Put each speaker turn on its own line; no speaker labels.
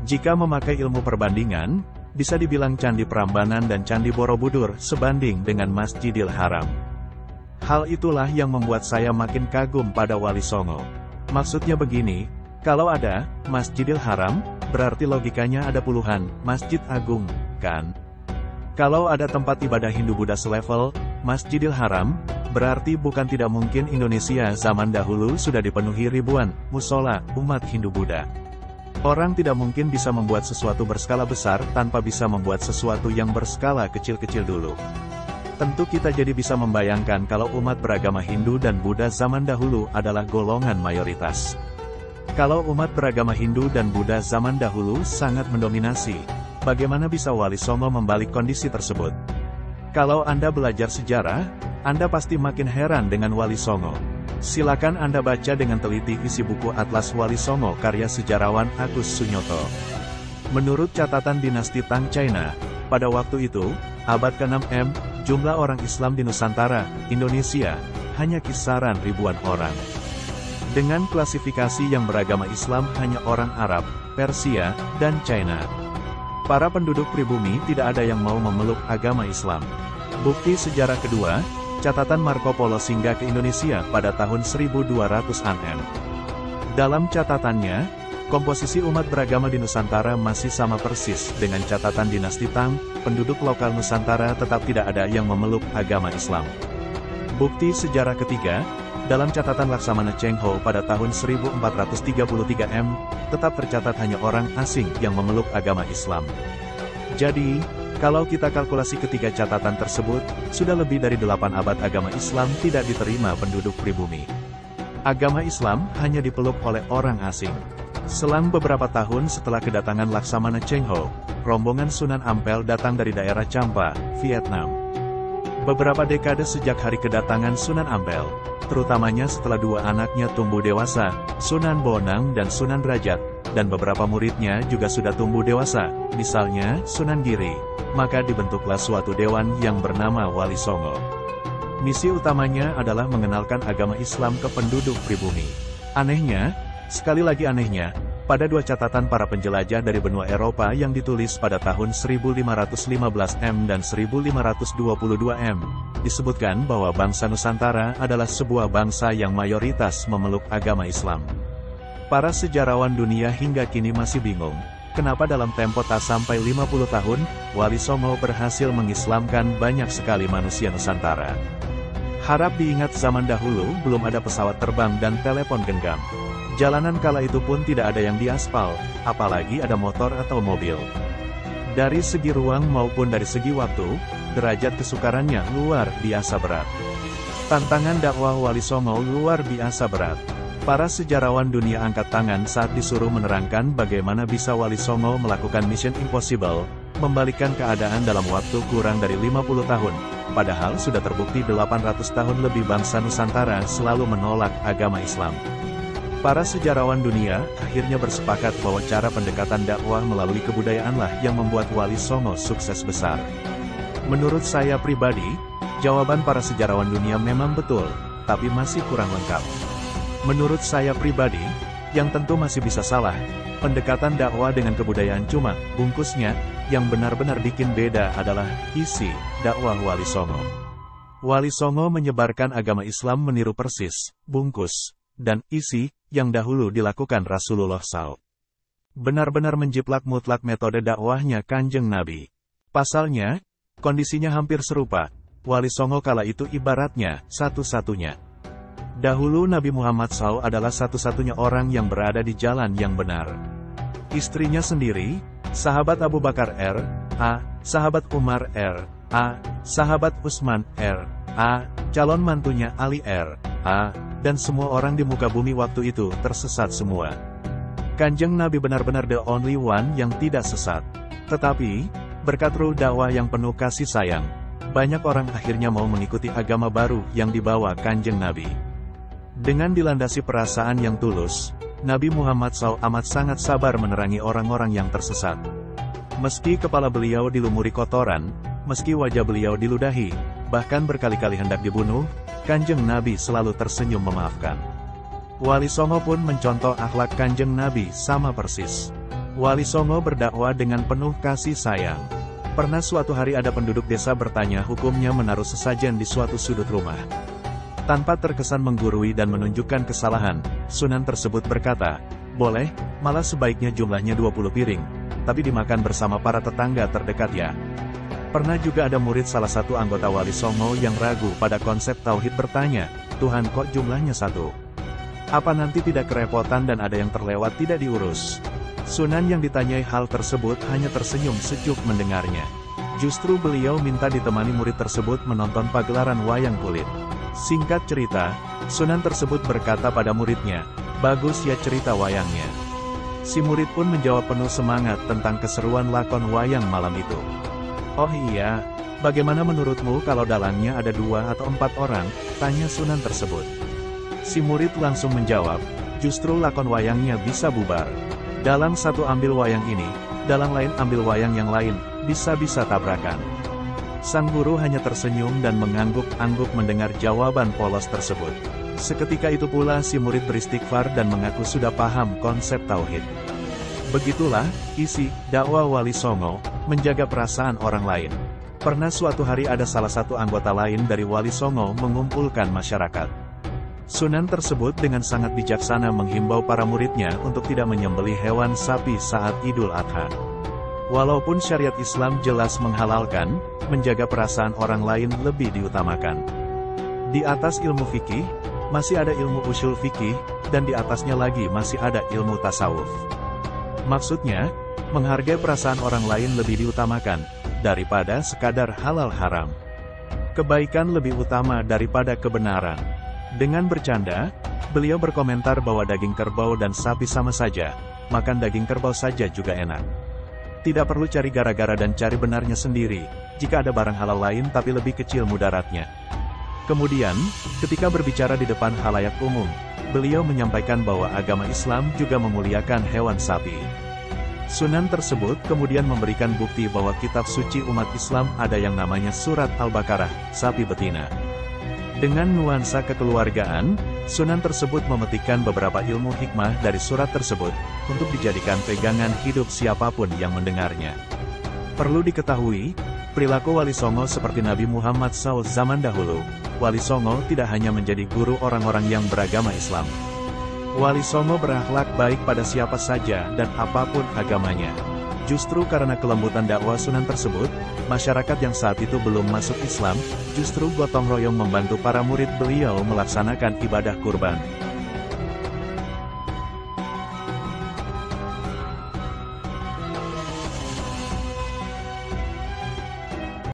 Jika memakai ilmu perbandingan, bisa dibilang Candi Prambanan dan Candi Borobudur sebanding dengan Masjidil Haram. Hal itulah yang membuat saya makin kagum pada Wali Songo. Maksudnya begini, kalau ada Masjidil Haram, berarti logikanya ada puluhan Masjid Agung, kan? Kalau ada tempat ibadah Hindu-Buddha selevel Masjidil Haram, berarti bukan tidak mungkin Indonesia zaman dahulu sudah dipenuhi ribuan musola umat Hindu-Buddha. Orang tidak mungkin bisa membuat sesuatu berskala besar tanpa bisa membuat sesuatu yang berskala kecil-kecil dulu. Tentu kita jadi bisa membayangkan kalau umat beragama Hindu dan Buddha zaman dahulu adalah golongan mayoritas. Kalau umat beragama Hindu dan Buddha zaman dahulu sangat mendominasi, bagaimana bisa Wali Songo membalik kondisi tersebut? Kalau Anda belajar sejarah, Anda pasti makin heran dengan Wali Songo. Silakan Anda baca dengan teliti isi buku Atlas Wali Songo karya sejarawan Agus Sunyoto. Menurut catatan dinasti Tang China, pada waktu itu, abad ke-6 M, jumlah orang Islam di Nusantara, Indonesia, hanya kisaran ribuan orang. Dengan klasifikasi yang beragama Islam hanya orang Arab, Persia, dan China. Para penduduk pribumi tidak ada yang mau memeluk agama Islam. Bukti sejarah kedua, catatan Marco Polo singgah ke Indonesia pada tahun 1200-an. Dalam catatannya, komposisi umat beragama di Nusantara masih sama persis dengan catatan dinasti Tang, penduduk lokal Nusantara tetap tidak ada yang memeluk agama Islam. Bukti sejarah ketiga, dalam catatan Laksamana Cheng Ho pada tahun 1433 M, tetap tercatat hanya orang asing yang memeluk agama Islam. Jadi, kalau kita kalkulasi ketiga catatan tersebut, sudah lebih dari 8 abad agama Islam tidak diterima penduduk pribumi. Agama Islam hanya dipeluk oleh orang asing. Selang beberapa tahun setelah kedatangan Laksamana Cheng Ho, rombongan Sunan Ampel datang dari daerah Champa, Vietnam. Beberapa dekade sejak hari kedatangan Sunan Ampel, terutamanya setelah dua anaknya tumbuh dewasa, Sunan Bonang dan Sunan Derajat, dan beberapa muridnya juga sudah tumbuh dewasa, misalnya Sunan Giri, maka dibentuklah suatu dewan yang bernama Wali Songo. Misi utamanya adalah mengenalkan agama Islam ke penduduk pribumi. Anehnya, sekali lagi anehnya, pada dua catatan para penjelajah dari benua Eropa yang ditulis pada tahun 1515 M dan 1522 M, disebutkan bahwa bangsa Nusantara adalah sebuah bangsa yang mayoritas memeluk agama Islam. Para sejarawan dunia hingga kini masih bingung, kenapa dalam tempo tak sampai 50 tahun, Wali Songo berhasil mengislamkan banyak sekali manusia Nusantara. Harap diingat zaman dahulu belum ada pesawat terbang dan telepon genggam. Jalanan kala itu pun tidak ada yang diaspal, apalagi ada motor atau mobil. Dari segi ruang maupun dari segi waktu, derajat kesukarannya luar biasa berat. Tantangan dakwah Wali Songo luar biasa berat. Para sejarawan dunia angkat tangan saat disuruh menerangkan bagaimana bisa Wali Songo melakukan Mission Impossible, membalikkan keadaan dalam waktu kurang dari 50 tahun, padahal sudah terbukti 800 tahun lebih bangsa Nusantara selalu menolak agama Islam. Para sejarawan dunia akhirnya bersepakat bahwa cara pendekatan dakwah melalui kebudayaanlah yang membuat Wali Songo sukses besar. Menurut saya pribadi, jawaban para sejarawan dunia memang betul, tapi masih kurang lengkap. Menurut saya pribadi, yang tentu masih bisa salah, pendekatan dakwah dengan kebudayaan cuma bungkusnya, yang benar-benar bikin beda adalah isi dakwah Wali Songo. Wali Songo menyebarkan agama Islam meniru persis bungkus dan isi yang dahulu dilakukan Rasulullah SAW. Benar-benar menjiplak mutlak metode dakwahnya Kanjeng Nabi. Pasalnya, kondisinya hampir serupa. Wali Songo kala itu ibaratnya satu-satunya. Dahulu Nabi Muhammad SAW adalah satu-satunya orang yang berada di jalan yang benar. Istrinya sendiri, sahabat Abu Bakar R.A., sahabat Umar R.A., sahabat Utsman R.A., calon mantunya Ali R.A., dan semua orang di muka bumi waktu itu tersesat semua. Kanjeng Nabi benar-benar the only one yang tidak sesat. Tetapi, berkat ruh dakwah yang penuh kasih sayang, banyak orang akhirnya mau mengikuti agama baru yang dibawa Kanjeng Nabi. Dengan dilandasi perasaan yang tulus, Nabi Muhammad SAW amat sangat sabar menerangi orang-orang yang tersesat. Meski kepala beliau dilumuri kotoran, meski wajah beliau diludahi, bahkan berkali-kali hendak dibunuh, Kanjeng Nabi selalu tersenyum memaafkan. Wali Songo pun mencontoh akhlak Kanjeng Nabi sama persis. Wali Songo berdakwah dengan penuh kasih sayang. Pernah suatu hari ada penduduk desa bertanya hukumnya menaruh sesajen di suatu sudut rumah. Tanpa terkesan menggurui dan menunjukkan kesalahan, Sunan tersebut berkata, "Boleh, malah sebaiknya jumlahnya 20 piring, tapi dimakan bersama para tetangga terdekat ya." Pernah juga ada murid salah satu anggota Wali Songo yang ragu pada konsep tauhid bertanya, "Tuhan kok jumlahnya satu? Apa nanti tidak kerepotan dan ada yang terlewat tidak diurus?" Sunan yang ditanyai hal tersebut hanya tersenyum sejuk mendengarnya. Justru beliau minta ditemani murid tersebut menonton pagelaran wayang kulit. Singkat cerita, Sunan tersebut berkata pada muridnya, "Bagus ya cerita wayangnya." Si murid pun menjawab penuh semangat tentang keseruan lakon wayang malam itu. "Oh iya, bagaimana menurutmu kalau dalangnya ada 2 atau 4 orang?" tanya Sunan tersebut. Si murid langsung menjawab, "Justru lakon wayangnya bisa bubar. Dalang satu ambil wayang ini, dalang lain ambil wayang yang lain, bisa-bisa tabrakan." Sang guru hanya tersenyum dan mengangguk-angguk mendengar jawaban polos tersebut. Seketika itu pula si murid beristighfar dan mengaku sudah paham konsep tauhid. Begitulah isi dakwah Wali Songo, menjaga perasaan orang lain. Pernah suatu hari ada salah satu anggota lain dari Wali Songo mengumpulkan masyarakat. Sunan tersebut dengan sangat bijaksana menghimbau para muridnya untuk tidak menyembelih hewan sapi saat Idul Adha. Walaupun syariat Islam jelas menghalalkan, menjaga perasaan orang lain lebih diutamakan. Di atas ilmu fikih, masih ada ilmu usul fikih, dan di atasnya lagi masih ada ilmu tasawuf. Maksudnya, menghargai perasaan orang lain lebih diutamakan, daripada sekadar halal haram. Kebaikan lebih utama daripada kebenaran. Dengan bercanda, beliau berkomentar bahwa daging kerbau dan sapi sama saja, makan daging kerbau saja juga enak. Tidak perlu cari gara-gara dan cari benarnya sendiri, jika ada barang halal lain tapi lebih kecil mudaratnya. Kemudian, ketika berbicara di depan khalayak umum, beliau menyampaikan bahwa agama Islam juga memuliakan hewan sapi. Sunan tersebut kemudian memberikan bukti bahwa kitab suci umat Islam ada yang namanya Surat Al-Baqarah, sapi betina. Dengan nuansa kekeluargaan, Sunan tersebut memetikkan beberapa ilmu hikmah dari surat tersebut, untuk dijadikan pegangan hidup siapapun yang mendengarnya. Perlu diketahui, perilaku Wali Songo seperti Nabi Muhammad SAW zaman dahulu. Wali Songo tidak hanya menjadi guru orang-orang yang beragama Islam. Wali Songo berakhlak baik pada siapa saja dan apapun agamanya. Justru karena kelembutan dakwah Sunan tersebut, masyarakat yang saat itu belum masuk Islam, justru gotong royong membantu para murid beliau melaksanakan ibadah kurban.